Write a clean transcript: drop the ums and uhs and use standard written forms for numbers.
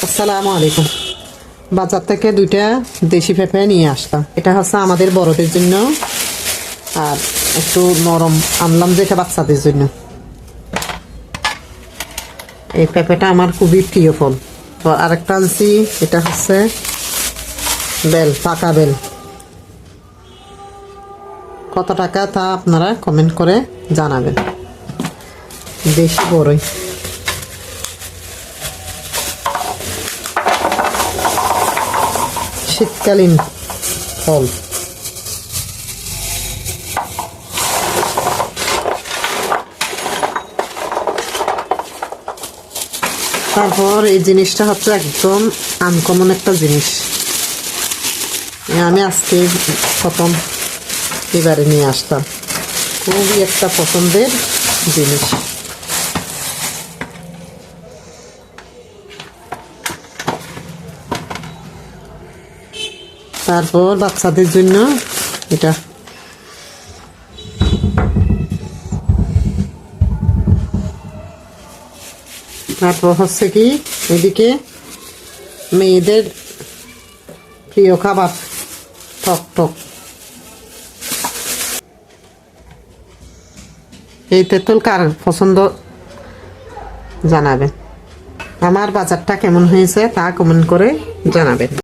আসসালামু আলাইকুম। বাজার থেকে দুইটা দেশি পেঁপে নিয়ে আসলাম। এটা হচ্ছে আমাদের বড়দের জন্য, আর একটু নরম আনলাম যেটা বাচ্চাদের জন্য। এই পেঁপেটা আমার খুবই প্রিয় ফল। তো আরেকটা আনছি, এটা হচ্ছে বেল, পাকা বেল। কত টাকা তা আপনারা কমেন্ট করে জানাবেন। দেশি বড়ই, শীতকালীন ফল। তারপর এই জিনিসটা হচ্ছে একদম আনকমন একটা জিনিস, আমি আজকে প্রথম এবারে নিয়ে আসলাম। খুবই একটা পছন্দের জিনিস। তারপর বাচ্চাদের জন্য এটা, তারপর হচ্ছে কি এদিকে মেয়েদের প্রিয় খাবার টক টক। এই তেঁতুল কার পছন্দ জানাবেন। আমার বাজারটা কেমন হয়েছে তা কমেন্ট করে জানাবেন।